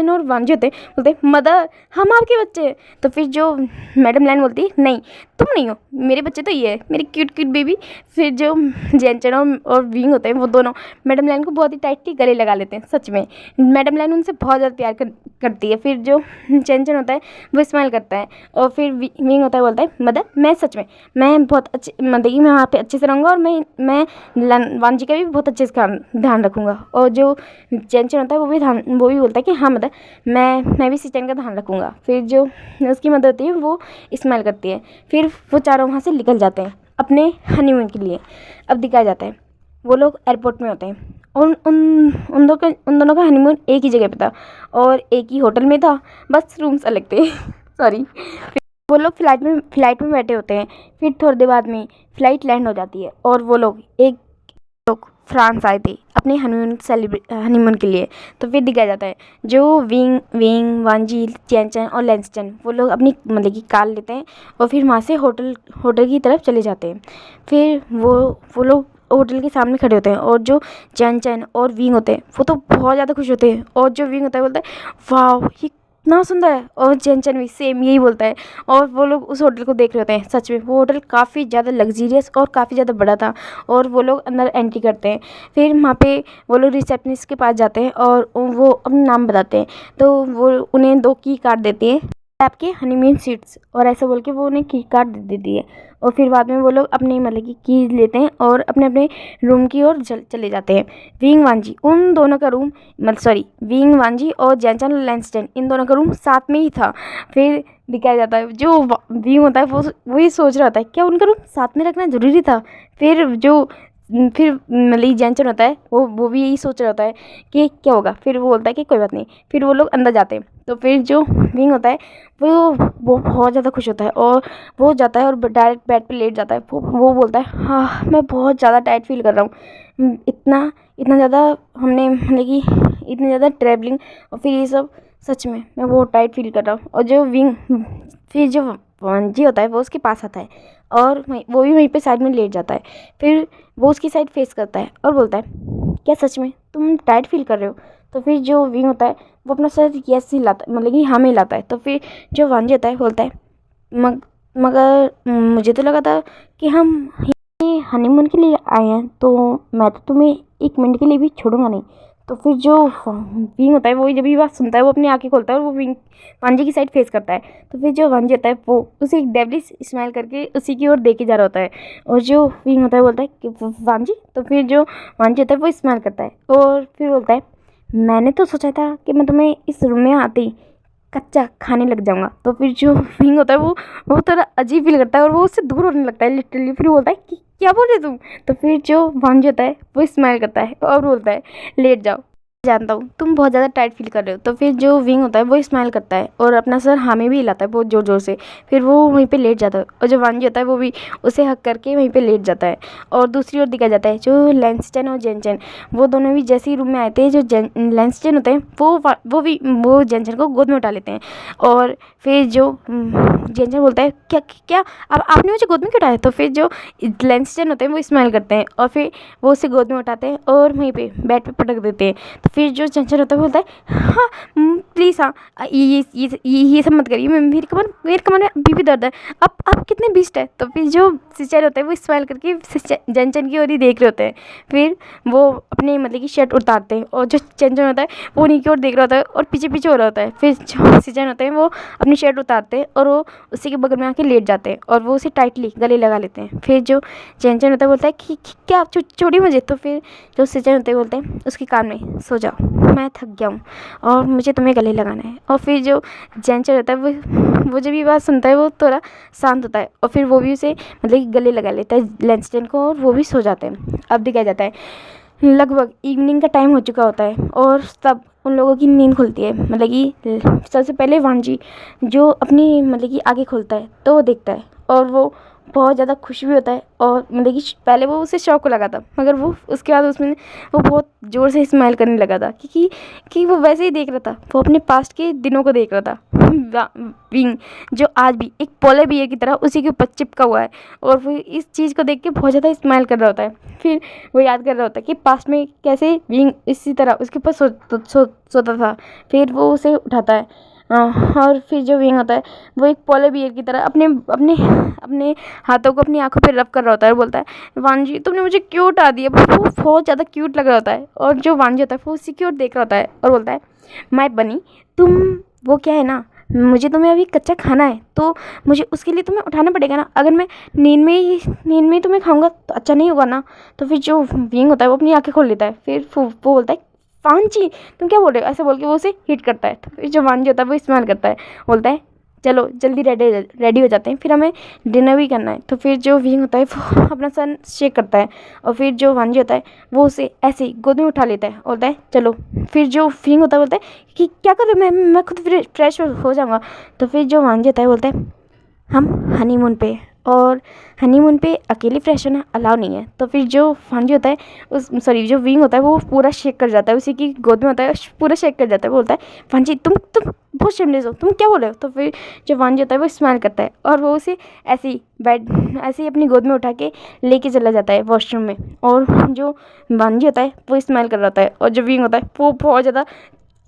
और वांजी होते हैं बोलते हैं मदर हम आपके बच्चे हैं। तो फिर जो मैडम लैन बोलती है नहीं तुम नहीं हो, मेरे बच्चे तो ये है, मेरी क्यूट क्यूट बेबी। फिर जो जैनचन और विंग होते हैं वो दोनों मैडम लैन को बहुत ही टाइटली गले लगा लेते हैं। सच में मैडम लैन उनसे बहुत ज़्यादा प्यार करती है। फिर जो जैनचन होता है वो स्माइल करता है और फिर विंग होता है बोलता है मदर मैं सच में मैं बहुत अच्छे मतलब कि मैं वहाँ पे अच्छे से रहूँगा और मैं वांजी का भी बहुत अच्छे से ध्यान रखूँगा। और जो जैनचन होता है वो भी बोलता है कि हाँ मदर मैं भी सिचन का ध्यान रखूँगा। फिर जो उसकी मदर होती है वो स्माइल करती है। फिर वो चारों वहाँ से निकल जाते हैं अपने हनीमून के लिए। अब दिखाया जाता है वो लोग एयरपोर्ट में होते हैं और उन दोनों का हनीमून एक ही जगह पे था और एक ही होटल में था, बस रूम्स अलग थे सॉरी। वो लोग फ्लाइट में बैठे होते हैं। फिर थोड़ी देर बाद में फ़्लाइट लैंड हो जाती है और वो लोग फ्रांस आए थे अपने हनीमून के लिए। तो फिर दिखाया जाता है जो विंग वांजी जैनचन और लैंसचन वो लोग अपनी मतलब की कार लेते हैं और फिर वहाँ से होटल की तरफ चले जाते हैं। फिर वो लोग होटल के सामने खड़े होते हैं और जो जैनचन और विंग होते हैं वो तो बहुत ज़्यादा खुश होते हैं और जो विंग होता है बोलता है वाह ये इतना सुंदर है और जैनचन भी सेम यही बोलता है। और वो लोग उस होटल को देख रहे होते हैं। सच में वो होटल काफ़ी ज़्यादा लग्जीरियस और काफ़ी ज़्यादा बड़ा था और वो लोग अंदर एंट्री करते हैं। फिर वहाँ पे वो लोग रिसेप्शनिस्ट के पास जाते हैं और वो अपना नाम बताते हैं। तो वो उन्हें 2 की कार्ड देती है आपके हनीमून सीट्स और ऐसा बोल के वो उन्हें की कार्ड दे देती है। और फिर बाद में वो लोग अपनी मतलब की कीज लेते हैं और अपने अपने रूम की ओर चले जाते हैं। विंग वांजी उन दोनों का रूम विंग वांजी और जैनचन लैंसचन इन दोनों का रूम साथ में ही था। फिर दिखाया जाता है जो विंग होता है वो वही सोच रहा होता है क्या उनका रूम साथ में रखना ज़रूरी था। फिर मतलब जैनचन होता है वो भी यही सोच रहा होता है कि क्या होगा। फिर वो बोलता है कि कोई बात नहीं। फिर वो लोग अंदर जाते हैं। तो फिर जो विंग होता है वो बहुत ज़्यादा खुश होता है और वो जाता है और डायरेक्ट बेड पे लेट जाता है। वो बोलता है हाँ मैं बहुत ज़्यादा टायर्ड फील कर रहा हूँ, इतना ज़्यादा हमने मतलब कि इतनी ज़्यादा ट्रैवलिंग और फिर ये सब सच में मैं बहुत टायर्ड फील कर रहा हूँ। और फिर जो वांजी होता है वो उसके पास आता है और वो भी वहीं पे साइड में लेट जाता है। फिर वो उसकी साइड फेस करता है और बोलता है क्या सच में तुम टायर्ड फील कर रहे हो। तो फिर जो विंग होता है वो अपना सर यस हिलाता है मतलब कि हाँ में हिलाता है। तो फिर जो वांजी होता है बोलता है मगर मुझे तो लगा था कि हम हनीमून के लिए आए हैं तो मैं तो तुम्हें 1 मिनट के लिए भी छोड़ूंगा नहीं। तो फिर जो विंग होता है वो जब ये बात सुनता है वो अपनी आंखें खोलता है और वो वांजी की साइड फेस करता है। तो फिर जो वांजी होता है वो उसे एक डेविलिश स्माइल करके उसी की ओर देखे जा रहा होता है। और जो विंग होता है बोलता है कि वांजी। तो फिर जो वांजी होता है वो स्माइल करता है और फिर बोलता है मैंने तो सोचा था कि मैं तुम्हें इस रूम में आते ही कच्चा खाने लग जाऊंगा। तो फिर जो विंग होता है वो थोड़ा अजीब फील करता है और वो उससे दूर होने लगता है लिटरली। फिर बोलता है कि क्या बोल रहे तुम। तो फिर जो वांजी होता है वो स्माइल करता है और बोलता है लेट जाओ। जानता हूँ तुम बहुत ज़्यादा टाइट फील कर रहे हो। तो फिर जो विंग होता है वो स्माइल करता है और अपना सर हामी भी हिलाता है बहुत ज़ोर ज़ोर से। फिर वो वहीं पे लेट जाता है और जो वांजी होता है वो भी उसे हक करके वहीं पे लेट जाता है। और दूसरी ओर दिखाया जाता है जो लेंसचन और जेनचन, वो दोनों भी जैसे ही रूम में आए थे, जो लेंसचन होते हैं वो जेनचन को गोद में उठा लेते हैं। और फिर जो जेनचन बोलता है क्या क्या अब आपने मुझे गोद में क्यों उठाया। तो फिर जो लेंसचन होते हैं वो स्माइल करते हैं और फिर वो उसे गोद में उठाते हैं और वहीं पे बेड पे पटक देते हैं। तो फिर जो चंचल होता है वो बोलता है हाँ प्लीज़ हाँ ये सब मत करिए, मेरी कमर में अभी भी दर्द है। अब कितने बीस्ट है। तो फिर जो सिंचन होता है वो स्माइल करके चंचन की ओर ही देख रहे होते हैं। फिर वो अपने मतलब की शर्ट उतारते हैं और जो चंचन होता है वो उन्हीं की ओर देख रहा होता है और पीछे पीछे हो रहा होता है। फिर जो सिंचन होते हैं वो अपनी शर्ट उतारते हैं और वो उसी के बगल में आके लेट जाते हैं और वो उसे टाइटली गले लगा लेते हैं। फिर जो चंचन होता है बोलता है कि क्या छोड़िए मुझे। तो फिर जो सिंचन होते हैं बोलते हैं उसके कान में सो जाओ, मैं थक गया हूँ और मुझे तुम्हें गले लगाना है। और फिर जो जेंचर होता है वो जब ये बात सुनता है वो थोड़ा शांत होता है और फिर वो भी उसे मतलब कि गले लगा लेता है लेंसटेन को और वो भी सो जाते हैं। अब दिखाया जाता है लगभग इवनिंग का टाइम हो चुका होता है और तब उन लोगों की नींद खुलती है। मतलब कि सबसे पहले वांजी जो अपनी मतलब कि आँखें खोलता है तो वो देखता है और वो बहुत ज़्यादा खुश भी होता है। और मतलब कि पहले वो उसे शौक को लगा था मगर वो उसके बाद उसमें वो बहुत ज़ोर से स्माइल करने लगा था कि वो वैसे ही देख रहा था, वो अपने पास्ट के दिनों को देख रहा था। विंग जो आज भी एक पोलर बियर की तरह उसी के ऊपर चिपका हुआ है और वो इस चीज़ को देख के बहुत ज़्यादा स्माइल कर रहा होता है। फिर वो याद कर रहा होता है कि पास्ट में कैसे विंग इसी तरह उसके ऊपर सोता था। फिर वो उसे उठाता है और फिर जो विंग होता है वो एक पोलर बियर की तरह अपने अपने अपने हाथों को अपनी आंखों पे रब कर रहा होता है और बोलता है वांजी तुमने मुझे क्यों उठा दिया। वो बहुत ज़्यादा क्यूट लग रहा होता है और जो वांजी होता है वो उसी की ओर देख रहा होता है और बोलता है माय बनी तुम वो क्या है ना, मुझे तुम्हें अभी कच्चा खाना है तो मुझे उसके लिए तुम्हें उठाना पड़ेगा ना। अगर मैं नींद में ही तुम्हें खाऊंगा तो अच्छा नहीं होगा ना। तो फिर जो विंग होता है वो अपनी आंखें खोल लेता है। फिर वो बोलता है वांजी तुम क्या बोल रहे हो, ऐसे बोल के वो उसे हिट करता है। तो फिर जो वांजी होता है वो इस्तेमाल करता है, बोलता है चलो जल्दी रेडी हो जाते हैं, फिर हमें डिनर भी करना है। तो फिर जो विंग होता है वो अपना सर शेक करता है और फिर जो वांजी होता है वो उसे ऐसे ही गोद में उठा लेता है, बोलता है चलो। फिर जो विंग होता है बोलता है कि क्या कर रहे हो, मैं खुद फ्रेश हो जाऊँगा। तो फिर जो वांजी होता है बोलता है हम हनीमून पे और हनीमून पे अकेले फ्रेश होना अलाउ नहीं है। तो फिर जो वांजी होता है उस सॉरी जो विंग होता है वो पूरा शेक कर जाता है, उसी की गोद में होता है पूरा शेक कर जाता है। बोलता है वांजी तुम बहुत शेमलेस हो, तुम क्या बोल रहे हो। तो फिर जो वांजी होता है वो स्माइल करता है और वो उसे ऐसे ही अपनी गोद में उठा के लेके चला जाता है वॉशरूम में। और जो वांजी होता है वो स्माइल कर रहा होता है और जो विंग होता है वो बहुत ज़्यादा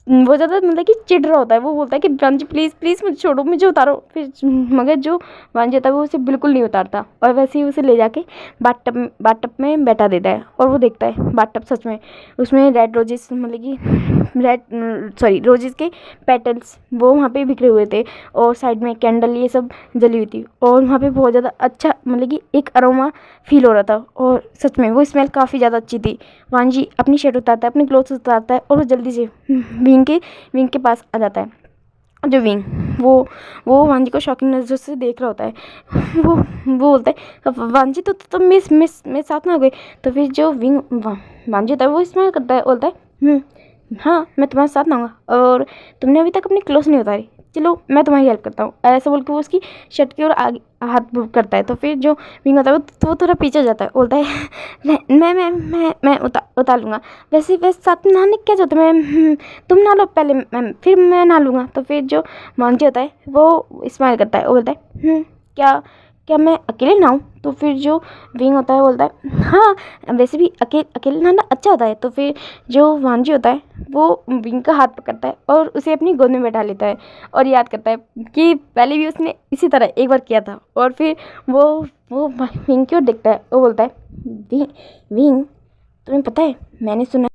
मतलब कि चिढ़ रहा होता है। वो बोलता है कि वांजी प्लीज़ प्लीज़ मुझे छोड़ो, मुझे उतारो। फिर मगर जो वांजी होता है वो उसे बिल्कुल नहीं उतारता और वैसे ही उसे ले जाके बाथटब में बैठा देता है। और वो देखता है बाथटब सच में उसमें रेड रोजेस मतलब कि रोजेस के पेटल्स वो वहाँ पे बिखरे हुए थे और साइड में कैंडल ये सब जली हुई थी और वहाँ पे बहुत ज़्यादा अच्छा मतलब कि एक अरोमा फील हो रहा था और सच में वो स्मेल काफ़ी ज़्यादा अच्छी थी। वांजी अपनी शर्ट उतारता है, अपने क्लोथ्स उतारता है और वो जल्दी से विंग के पास आ जाता है। जो विंग वो वांजी को शौकीन नज़र से देख रहा होता है। वो बोलता है वांजी तो मेरे साथ ना हो गई। तो फिर जो वांजी होता है वो स्माइल करता है, बोलता है हाँ मैं तुम्हारे साथ ना आऊँगा और तुमने अभी तक अपनी क्लोथ्स नहीं उतारी, चलो मैं तुम्हारी हेल्प करता हूँ। ऐसा बोल के वो उसकी शर्ट की ओर आगे हाथ मूव करता है। तो फिर जो विंग होता है वो थोड़ा पीछे जाता है, बोलता है मैं उतार लूँगा। वैसे साथ में नहाने क्या जाता है, मैं तुम नहा लो पहले मैम फिर मैं नहा लूँगा। तो फिर जो मांझी होता है वो स्माइल करता है, वो बोलता है क्या क्या मैं अकेले नहाऊँ। तो फिर जो विंग होता है बोलता है हाँ वैसे भी अकेले नहाना अच्छा होता है। तो फिर जो वांजी होता है वो विंग का हाथ पकड़ता है और उसे अपनी गोद में बैठा लेता है और याद करता है कि पहले भी उसने इसी तरह एक बार किया था। और फिर वो विंग की ओर देखता है, वो बोलता है विंग तुम्हें पता है मैंने सुना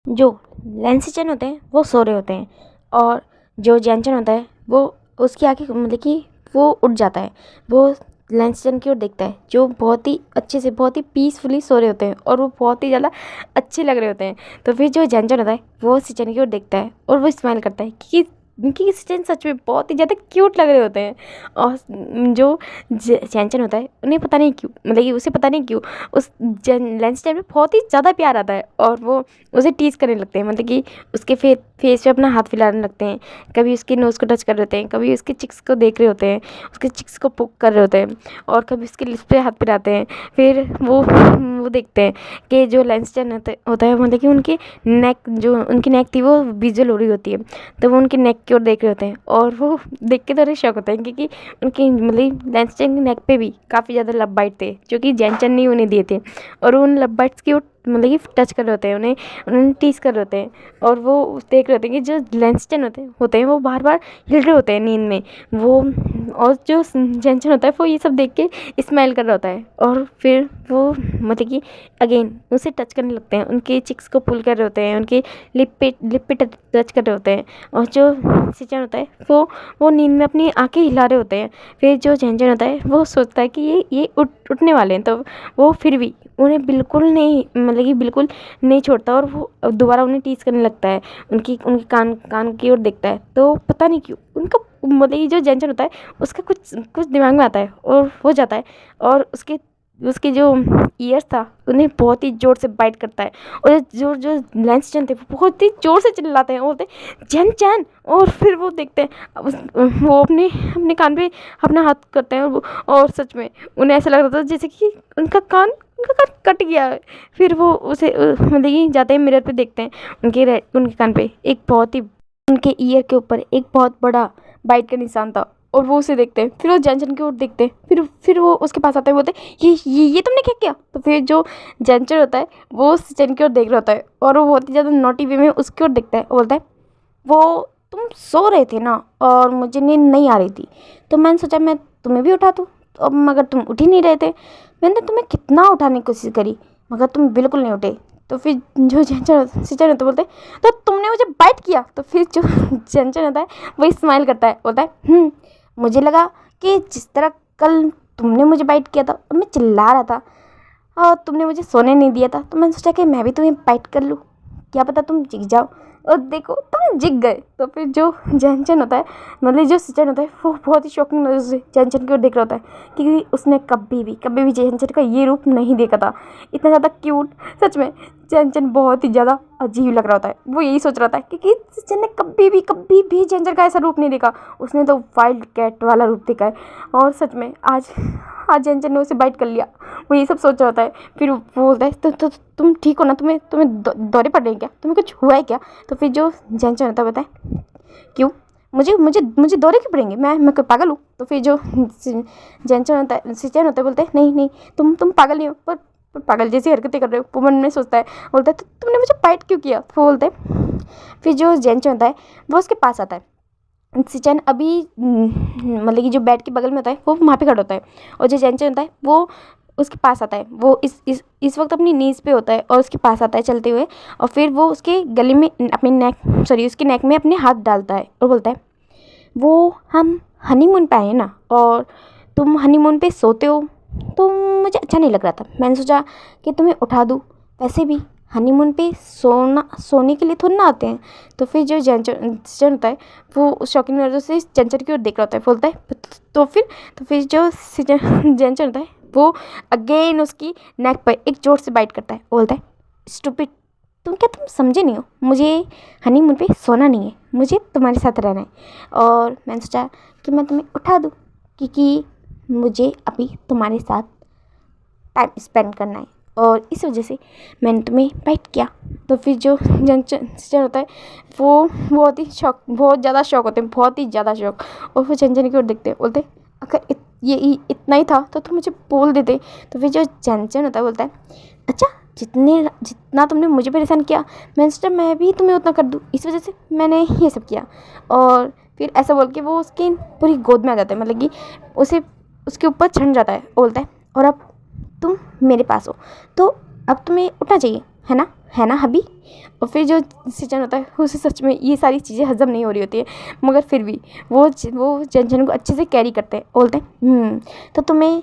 जो लेंसिचन होते हैं वो सो रहे होते हैं और जो जैनचन होता है वो उसकी आँखें मतलब कि वो उठ जाता है, वो लेंसिचन की ओर देखता है, जो बहुत ही अच्छे से बहुत ही पीसफुली सो रहे होते हैं और वो बहुत ही ज़्यादा अच्छे लग रहे होते हैं। तो फिर जो जैनचन होता है वो सिचन की ओर देखता है और वो स्माइल करता है क्योंकि सिचन सच में बहुत ही ज़्यादा क्यूट लग रहे होते हैं। और जो चैनचन होता है उन्हें पता नहीं क्यों, मतलब कि उसे पता नहीं क्यों उस लेंसिचन में बहुत ही ज़्यादा प्यार आता है और वो उसे टीज़ करने लगते हैं, मतलब कि उसके फेस पे अपना हाथ फैलाने लगते हैं, कभी उसके नोज़ को टच कर रहे होते हैं, कभी उसके चिक्स को देख रहे होते हैं, उसके चिक्स को पोक कर रहे होते हैं और कभी उसके लिप्स पे हाथ फिराते हैं। फिर वो देखते हैं कि जो लेंसिचन होता है मतलब कि उनकी नेक थी वो विजुअल हो रही होती है, तो वो उनकी नेक की ओर देख रहे होते हैं और वो देख के थोड़े शौक होते हैं क्योंकि उनकी मतलब लेंसिचन की नेक पे भी काफ़ी ज़्यादा लब बाइट थे जो कि जैनचन ने उन्हें दिए थे और उन लब बाइट्स की ओर मतलब कि टच कर रहे होते हैं, उन्हें टीज़ कर रहे होते हैं और वो देख रहे होते हैं कि जो लेंसिचन होते हैं वो बार बार हिल रहे होते हैं नींद में वो, और जो जैनचन होता है वो ये सब देख के स्माइल कर रहा होता है और फिर वो मतलब कि अगेन उसे टच करने लगते हैं, उनके चिक्स को पुल कर रहे होते हैं, उनके लिप पे टच कर रहे होते हैं और जो सिचन होता है वो नींद में अपनी आंखें हिला रहे होते हैं। फिर जो जैनचन होता है वो सोचता है कि ये उठने वाले हैं, तो वो फिर भी उन्हें बिल्कुल नहीं मतलब कि बिल्कुल नहीं छोड़ता और वो दोबारा उन्हें टीज़ करने लगता है, उनके कान की ओर देखता है। तो पता नहीं क्यों उनका मतलब कि जो जैनचन होता है उसका कुछ दिमाग में आता है और हो जाता है और उसके जो ईयर्स था उन्हें बहुत ही ज़ोर से बाइट करता है और जो लेंसिचन थे वो बहुत ही ज़ोर से चिल्लाते हैं और बोलते हैं जैनचन, और फिर वो देखते हैं वो अपने अपने कान पे अपना हाथ करते हैं और सच में उन्हें ऐसा लग रहा था जैसे कि उनका कान कट गया है। फिर वो उसे मतलब कि जाते हैं मिरर पे देखते हैं उनके कान पे एक बहुत ही उनके ईयर के ऊपर एक बहुत बड़ा बाइट का निशान था और वो उसे देखते हैं। फिर वो जैनचन की ओर देखते हैं, फिर वो उसके पास आते हैं, बोलते हैं ये तुमने क्या किया। तो फिर जो जैनचन होता है वो सिचन की ओर देख रहा होता है और वो बहुत ही ज़्यादा नोटी वे में उसकी ओर देखता है और बोलता है वो तुम सो रहे थे ना और मुझे नींद नहीं आ रही थी, तो मैंने सोचा मैं तुम्हें भी उठा दूँ, तो अब मगर तुम उठ ही नहीं रहे थे। मैंने तुम्हें कितना उठाने की कोशिश करी मगर तुम बिल्कुल नहीं उठे। तो फिर जो सिचन होता है बोलते तो तुमने मुझे बाइट किया। तो फिर जो जैनचन होता है वही स्माइल करता है, बोलता है मुझे लगा कि जिस तरह कल तुमने मुझे बाइट किया था और मैं चिल्ला रहा था और तुमने मुझे सोने नहीं दिया था, तो मैंने सोचा कि मैं भी तुम्हें बाइट कर लूँ, क्या पता तुम जिग जाओ, और देखो तुम जिग गए। तो फिर जो जैनचन होता है मतलब जो सिचन होता है वो बहुत ही शॉकिंग नज़र से जैनचन की ओर देख रहा होता है क्योंकि उसने कभी भी जैनचन का ये रूप नहीं देखा था, इतना ज़्यादा क्यूट। सच में जैनचन बहुत ही ज़्यादा अजीब लग रहा होता है, वो यही सोच रहा था क्योंकि सिचन ने कभी भी जैनचन का ऐसा रूप नहीं देखा, उसने तो वाइल्ड कैट वाला रूप देखा है और सच में आज जैनचन ने उसे बाइट कर लिया, वो ये सब सोच रहा होता है। फिर वो बोलता है तो तुम ठीक हो ना, तुम्हें दौरे पड़ रहे हैं क्या, तुम्हें कुछ हुआ है क्या। तो फिर जो जैनचन होता है बताए क्यों मुझे दौरे क्यों पड़ेंगे, मैं कोई पागल हूँ। तो फिर जो जैनचन होता है सिचन होता है बोलते हैं नहीं तुम पागल नहीं हो, पर पागल जैसी हरकतें कर रहे हो। वो मन में सोचता है, बोलता है तो तुमने मुझे बाइट क्यों किया। तो बोलते हैं फिर जो जैनचन होता है वो उसके पास आता है। सिचन अभी मतलब कि जो बेड के बगल में होता है वो वहाँ पे खड़ा होता है और जो जैनचन होता है वो उसके पास आता है, वो इस वक्त अपनी नीज़ पे होता है और उसके पास आता है चलते हुए और फिर वो उसके गले में उसकी नेक में अपने हाथ डालता है और बोलता है वो हम हनीमून पे आए हैं ना और तुम हनीमून पे सोते हो, तो मुझे अच्छा नहीं लग रहा था, मैंने सोचा कि तुम्हें उठा दूँ, वैसे भी हनीमून पे सोने के लिए थोड़ी ना आते हैं। तो फिर जो जैनचन होता है वो शौकीन नज़रों से जैनचन की ओर देख रहा होता है, बोलता है तो फिर जो जैनचन होता है वो अगेन उसकी नेक पर एक जोर से बाइट करता है, बोलता है स्टूपिड, तुम समझे नहीं हो, मुझे हनीमून पे सोना नहीं है, मुझे तुम्हारे साथ रहना है और मैंने सोचा कि मैं तुम्हें उठा दूँ क्योंकि मुझे अभी तुम्हारे साथ टाइम स्पेंड करना है और इस वजह से मैंने तुम्हें बाइट किया। तो फिर जो जैनचन होता है वो बहुत ज़्यादा शौक होते हैं, बहुत ही ज़्यादा शौक, और वो जैनचन की ओर देखते हैं, बोलते हैं अगर ये इतना ही था तो तुम मुझे बोल देते। तो फिर जो जैनचन होता है बोलता है अच्छा जितना तुमने मुझे परेशान किया मैंने सोचा मैं भी तुम्हें उतना कर दूँ, इस वजह से मैंने ये सब किया। और फिर ऐसा बोल के वो उसकी पूरी गोद में आ जाता है, मतलब कि उसे उसके ऊपर चढ़ जाता है, बोलता है और अब तुम मेरे पास हो तो अब तुम्हें उठना चाहिए। है ना हबी। और फिर जो सिचन होता है उसे सच में ये सारी चीज़ें हज़म नहीं हो रही होती है, मगर फिर भी वो टेंशन को अच्छे से कैरी करते हैं। बोलते हैं तो तुम्हें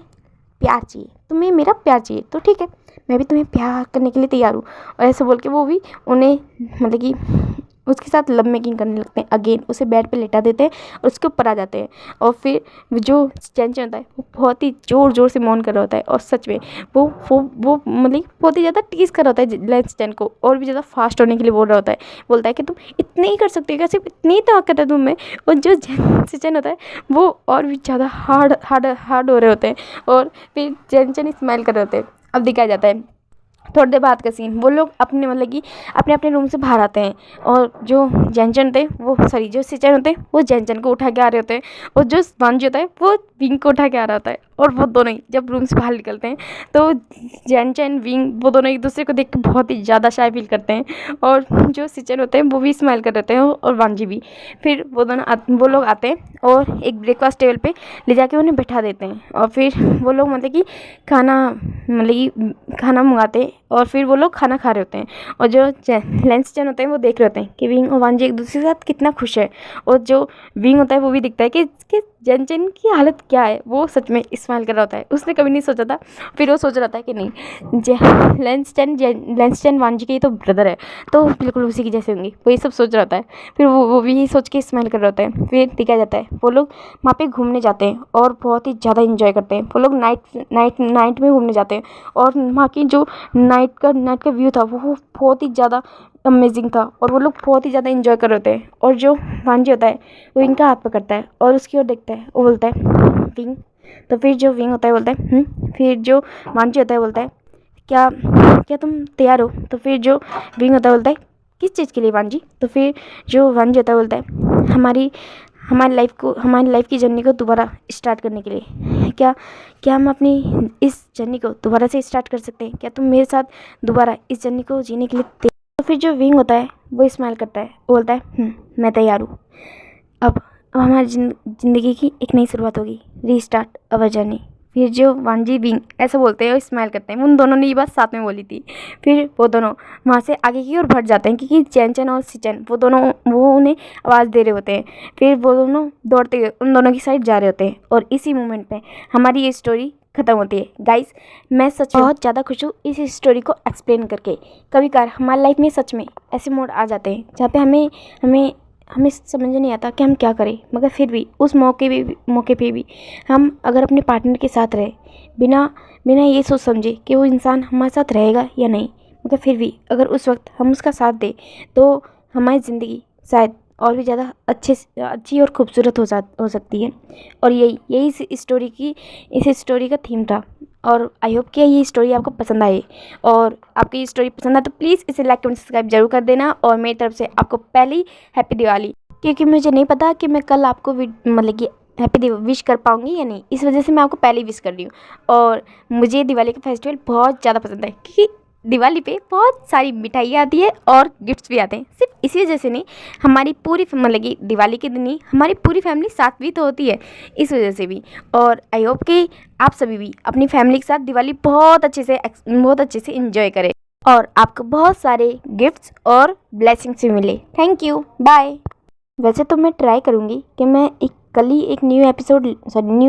प्यार चाहिए, तुम्हें मेरा प्यार चाहिए, तो ठीक है, मैं भी तुम्हें प्यार करने के लिए तैयार हूँ। और ऐसे बोल के वो भी उन्हें मतलब कि उसके साथ लव मेकिंग करने लगते हैं। अगेन उसे बेड पे लेटा देते हैं और उसके ऊपर आ जाते हैं। और फिर जो चैंचन होता है वो बहुत ही ज़ोर ज़ोर से मौन कर रहा होता है, और सच में वो मतलब बहुत ही ज़्यादा टीज़ कर रहा होता है लेंस्टन को, और भी ज़्यादा फास्ट होने के लिए बोल रहा होता है। बोलता है कि तुम इतने ही कर सकते हो क्या, सिर्फ इतनी ही ताकत है तुम में। और जो चैंचन होता है वो और भी ज़्यादा हार्ड हो रहे होते हैं, और फिर चैंचन स्माइल कर रहे होते हैं। अब दिखाया जाता है थोड़ी देर बाद का सीन, वो लोग अपने मतलब कि अपने अपने रूम से बाहर आते हैं, और जो जैनचन होते हैं वो सॉरी जो सिचन होते हैं वो जैनचन को उठा के आ रहे होते हैं, और जो वांजी होता है वो विंग को उठा के आ रहा होता है। और वो दोनों ही जब रूम से बाहर निकलते हैं तो जैनचन विंग वो दोनों एक दूसरे को देख के बहुत ही ज़्यादा शाय फील करते हैं, और जो सिचन होते हैं वो भी स्माइल कर देते हैं, और वांजी भी। फिर वो लोग आते हैं और एक ब्रेकफास्ट टेबल पे ले जाके उन्हें बैठा देते हैं, और फिर वो लोग मतलब कि खाना मंगाते हैं, और फिर वो लोग खाना खा रहे होते हैं। और जो लेंस्टन होते हैं वो देख रहे होते हैं कि विंग और वांजी एक दूसरे के साथ कितना खुश है, और जो विंग होता है वो भी दिखता है कि जैनचन की हालत क्या है। वो सच में स्माइल कर रहा होता है, उसने कभी नहीं सोचा था। फिर वो सोच रहा था कि नहीं लेंस्टन वांजी के ही तो ब्रदर है, तो बिल्कुल उसी की जैसे होंगी, वो ये सब सोच रहा होता है। फिर वो भी यही सोच के स्माइल कर रहा होता है। फिर दिखाया जाता है वो लोग वहाँ पे घूमने जाते हैं और बहुत ही ज़्यादा इंजॉय करते हैं। वो लोग नाइट में घूमने जाते हैं, और वहाँ की जो नाइट का व्यू था वो बहुत ही ज़्यादा अमेजिंग था, और वो लोग बहुत ही ज़्यादा इंजॉय कर रहे होते हैं। और जो वांजी होता है वो इनका हाथ पकड़ता है और उसकी ओर देखता है, वो बोलता है विंग। तो फिर जो विंग होता है बोलता है फिर जो वांजी होता है बोलता है क्या क्या तुम तैयार हो। तो फिर जो विंग होता है बोलता है किस चीज़ के लिए वांजी। तो फिर जो वांजी होता है बोलता है हमारी लाइफ की जर्नी को दोबारा स्टार्ट करने के लिए। क्या हम अपनी इस जर्नी को दोबारा से स्टार्ट कर सकते हैं, क्या तुम मेरे साथ दोबारा इस जर्नी को जीने के लिए। तो फिर जो विंग होता है वो स्माइल करता है, वो बोलता है मैं तैयार हूँ। अब हमारी ज़िंदगी की एक नई शुरुआत होगी, रीस्टार्ट अवर जर्नी। फिर जो वांजी विंग ऐसे बोलते हैं और स्माइल करते हैं। उन दोनों ने ये बात साथ में बोली थी। फिर वो दोनों वहाँ से आगे की ओर बढ़ जाते हैं, क्योंकि चैनचन और सिचन वो उन्हें आवाज़ दे रहे होते हैं। फिर वो दोनों दौड़ते हुए उन दोनों की साइड जा रहे होते हैं, और इसी मोमेंट पे हमारी ये स्टोरी ख़त्म होती है। गाइस, मैं सच में बहुत ज़्यादा खुश हूँ इस स्टोरी को एक्सप्लेन करके। कभी कभार हमारी लाइफ में सच में ऐसे मोड आ जाते हैं जहाँ पे हमें समझ नहीं आता कि हम क्या करें, मगर फिर भी उस मौके पे भी हम अगर अपने पार्टनर के साथ रहे, बिना ये सोच समझे कि वो इंसान हमारे साथ रहेगा या नहीं, मगर फिर भी अगर उस वक्त हम उसका साथ दें तो हमारी ज़िंदगी शायद और भी ज़्यादा अच्छी और खूबसूरत हो सकती है। और यही इस स्टोरी का थीम था। और आई होप कि ये स्टोरी आपको पसंद आए, और आपको ये स्टोरी पसंद आए तो प्लीज़ इसे लाइक कमेंट सब्सक्राइब जरूर कर देना। और मेरी तरफ से आपको पहली हैप्पी दिवाली, क्योंकि मुझे नहीं पता कि मैं कल आपको मतलब कि हैप्पी विश कर पाऊँगी या नहीं, इस वजह से मैं आपको पहले ही विश कर रही हूँ। और मुझे दिवाली का फेस्टिवल बहुत ज़्यादा पसंद है, क्योंकि दिवाली पे बहुत सारी मिठाइयाँ आती है और गिफ्ट्स भी आते हैं। सिर्फ इसी वजह से नहीं, हमारी पूरी मतलब कि दिवाली के दिन ही हमारी पूरी फैमिली साथ भी तो होती है, इस वजह से भी। और आई होप कि आप सभी भी अपनी फैमिली के साथ दिवाली बहुत अच्छे से इंजॉय करें, और आपको बहुत सारे गिफ्ट्स और ब्लेसिंग्स भी मिले। Thank you, bye. वैसे तो मैं ट्राई करूँगी कि मैं कल ही एक न्यू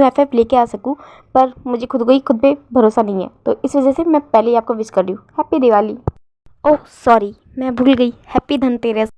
एफएफ लेके आ सकूँ, पर मुझे खुद पे भरोसा नहीं है, तो इस वजह से मैं पहले ही आपको विश कर रही हूँ हैप्पी दिवाली। ओह सॉरी, मैं भूल गई, हैप्पी धनतेरस।